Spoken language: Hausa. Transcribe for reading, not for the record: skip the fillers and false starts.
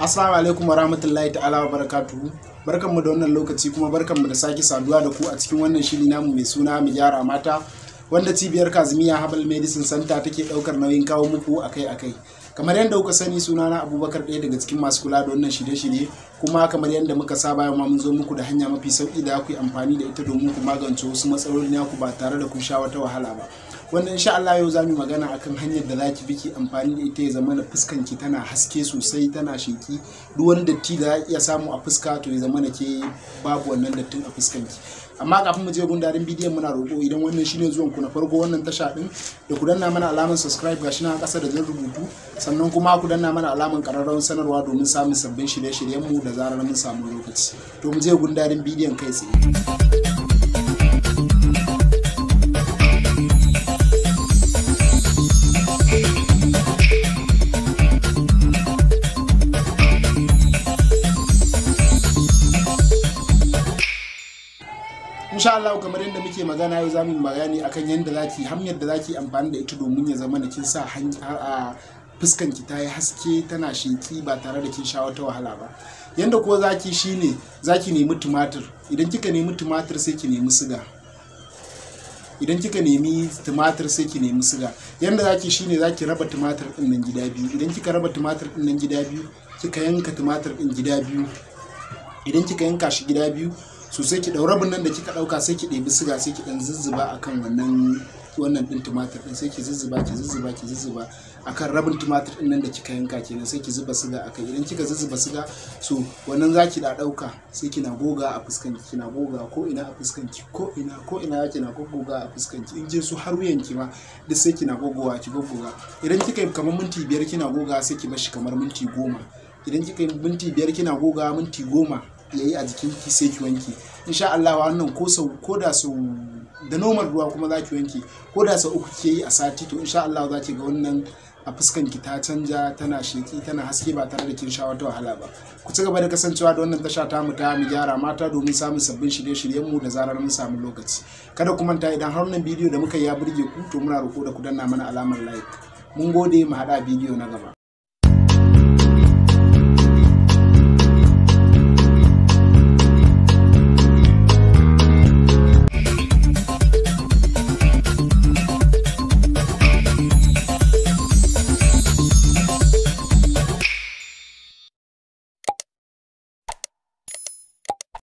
Assalamu alaikum warahmatullahi ta'ala wa barakatuhu. Barkanmu da wannan lokaci kuma barkanmu da sake saduwa da ku a cikin wannan shiri namu mai suna mu gyara mata, wanda cibiyar Kazimiya Herbal Medicine Center take daukar nauyin kawo muku akai-akai. Kamar yadda kuka sani, sunana Abubakar, ɗaya daga cikin masu kula da wannan shirye-shirye, kuma kamar yadda muka saba yau ma mun zo muku da hanya mafi sauki da ku yi amfani da ita domin ku magance wasu matsaloli naku ba tare da kun sha wata wahala ba. Wannan insha Allah yau zamu magana akan hanyar da zaki bi ki amfani da ita ya zama na fuskan ki tana haske sosai, tana sheki duk wani datti da za iya samu a fuska to ya zama na ke babu wannan dattin a fuskan ki. Amma kafin mu je gundarin bidiyon, muna roƙo idan wannan shine zuwan ku na farko wannan tasha din, da ku danna mana alamar subscribe gashi na ƙasa da jan rubutu, sannan kuma ku danna mana alamar ƙararrawar sanarwa domin samun sabbin shirye-shiryen mu da zarar mun samu lokaci. To mu je gundarin bidiyon kai tsaye. Insha Allah, kamar yadda muke magana yau zamu yi bayani akan hanyar da zaki amfani da ita domin ya zama da kin sa a fuskan ki tayi haske, tana sheki ba tare da kin sha wata wahala ba. Yanda ko zaki shine zaki nemi tumatir. Idan kika nemi tumatir sai ki nemi siga. Yanda zaki shine zaki raba tumatir din nan gida biyu. Idan kika raba tumatir din nan gida biyu, kika yanka tumatir din gida biyu. Idan kika yanka shi gida biyu, so sai ki daura rabin nan da kika dauka sai ki ɗebi siga sai ki dan zuzzuba akan wannan din tumatir din, sai ki zuzzuba akan rabin tumatir din nan da kika yanka kenan, sai ki zuba siga akai. Idan kika zuzzuba siga, so wannan zaki da dauka sai kina goga a fuskan ki, kina goga ko ina a fuskan ki, ko ina kina goga a fuskan ki, in je su har wuyan ki ma duk sai kina gogowa ki gogoga. Idan kika yi kamar minti 5 kina goga, sai ki bar shi kamar minti 10. Idan kika yi minti 5 kina goga, minti 10 yayi a jikin ki sai ki wanke. Insha Allah wannan ko da sau da normal ruwa kuma zaki wanke, ko da sau 3 kike yi a sati, to insha Allah zaki ga wannan a fuskan ki ta canja, tana sheki, tana haske ba tare da kin sha wata wahala ba. Ku ci gaba da kasancewa da wannan tasha ta mu gyara mata domin samun sabbin shirye-shiryen mu da zarar mun samu lokaci. Kada ku manta, idan har wannan bidiyo da muka yi ya burge ku, to muna roƙo da ku danna mana alamar like. Mun gode, mu haɗa bidiyo na gaba.